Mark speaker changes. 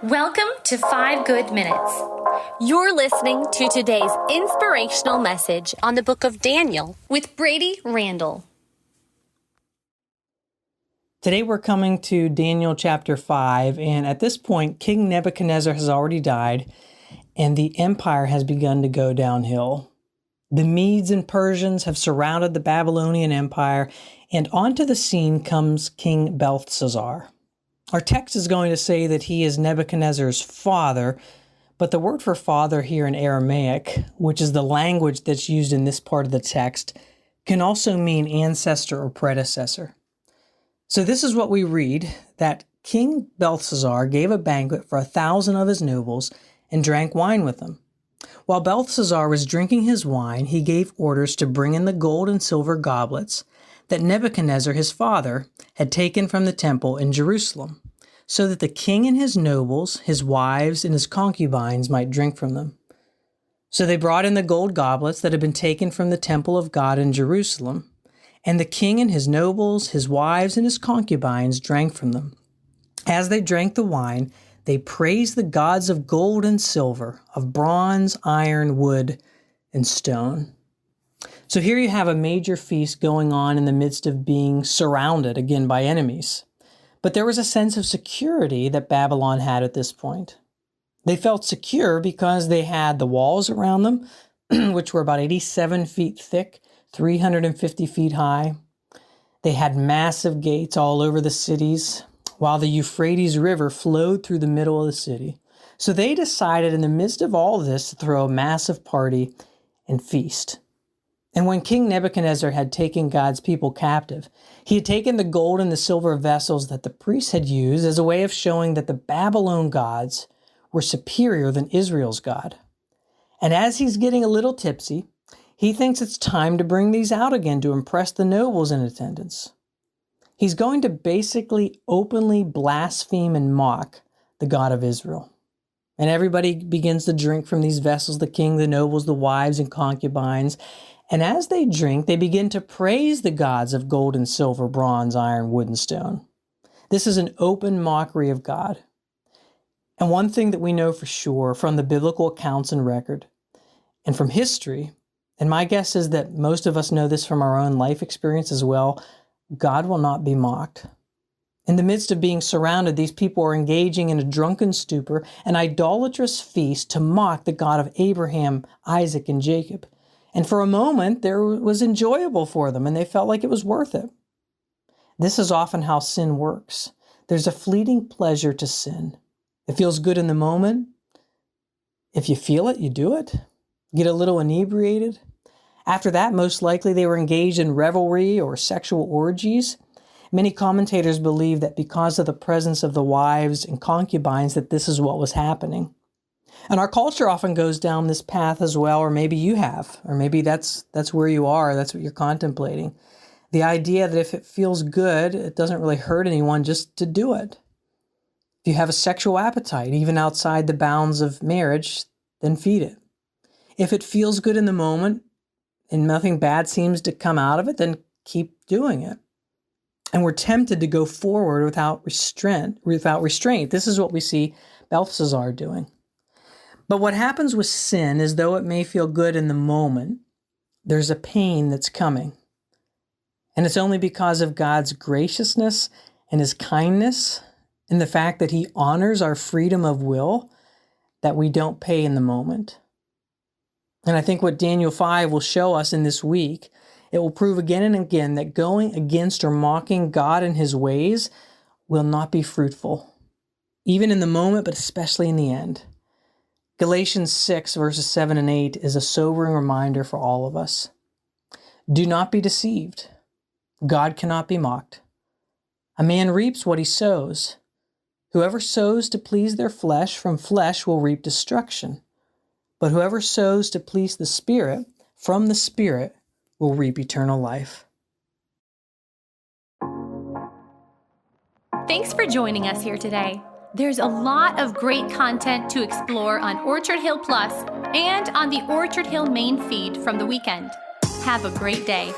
Speaker 1: Welcome to 5 Good Minutes.
Speaker 2: You're listening to today's inspirational message on the book of Daniel
Speaker 1: With Brady Randall.
Speaker 3: Today we're coming to Daniel chapter 5, and at this point, King Nebuchadnezzar has already died, and the empire has begun to go downhill. The Medes and Persians have surrounded the Babylonian Empire, and onto the scene comes King Belshazzar. Our text is going to say that he is Nebuchadnezzar's father, but the word for father here in Aramaic, which is the language that's used in this part of the text, can also mean ancestor or predecessor. So this is what we read, that King Belshazzar gave a banquet for 1,000 of his nobles and drank wine with them. While Belshazzar was drinking his wine, he gave orders to bring in the gold and silver goblets that Nebuchadnezzar, his father, had taken from the temple in Jerusalem, so that the king and his nobles, his wives, and his concubines might drink from them. So they brought in the gold goblets that had been taken from the temple of God in Jerusalem, and the king and his nobles, his wives, and his concubines drank from them. As they drank the wine, they praised the gods of gold and silver, of bronze, iron, wood, and stone. So here you have a major feast going on in the midst of being surrounded again by enemies. But there was a sense of security that Babylon had at this point. They felt secure because they had the walls around them, which were about 87 feet thick, 350 feet high. They had massive gates all over the cities, while the Euphrates River flowed through the middle of the city. So they decided in the midst of all this to throw a massive party and feast. And when King Nebuchadnezzar had taken God's people captive, he had taken the gold and the silver vessels that the priests had used as a way of showing that the Babylon gods were superior than Israel's God. And as he's getting a little tipsy, he thinks it's time to bring these out again to impress the nobles in attendance. He's going to basically openly blaspheme and mock the God of Israel. And everybody begins to drink from these vessels, the king, the nobles, the wives, and concubines. And as they drink, they begin to praise the gods of gold and silver, bronze, iron, wood, and stone. This is an open mockery of God. And one thing that we know for sure from the biblical accounts and record, and from history, and my guess is that most of us know this from our own life experience as well, God will not be mocked. In the midst of being surrounded, these people are engaging in a drunken stupor, an idolatrous feast to mock the God of Abraham, Isaac, and Jacob. And for a moment, there was enjoyable for them, and they felt like it was worth it. This is often how sin works. There's a fleeting pleasure to sin. It feels good in the moment. If you feel it, you do it. Get a little inebriated. After that, most likely they were engaged in revelry or sexual orgies. Many commentators believe that because of the presence of the wives and concubines, that this is what was happening. And our culture often goes down this path as well, or maybe you have, or maybe that's where you are, that's what you're contemplating. The idea that if it feels good, it doesn't really hurt anyone just to do it. If you have a sexual appetite, even outside the bounds of marriage, then feed it. If it feels good in the moment and nothing bad seems to come out of it, then keep doing it. And we're tempted to go forward without restraint. This is what we see Belshazzar doing. But what happens with sin is, though it may feel good in the moment, there's a pain that's coming. And it's only because of God's graciousness and his kindness and the fact that he honors our freedom of will that we don't pay in the moment. And I think what Daniel 5 will show us in this week, it will prove again and again that going against or mocking God and his ways will not be fruitful, even in the moment, but especially in the end. Galatians 6, verses 7 and 8 is a sobering reminder for all of us. Do not be deceived. God cannot be mocked. A man reaps what he sows. Whoever sows to please their flesh, from flesh will reap destruction. But whoever sows to please the Spirit, from the Spirit will reap eternal life.
Speaker 1: Thanks for joining us here today. There's a lot of great content to explore on Orchard Hill Plus and on the Orchard Hill main feed from the weekend. Have a great day.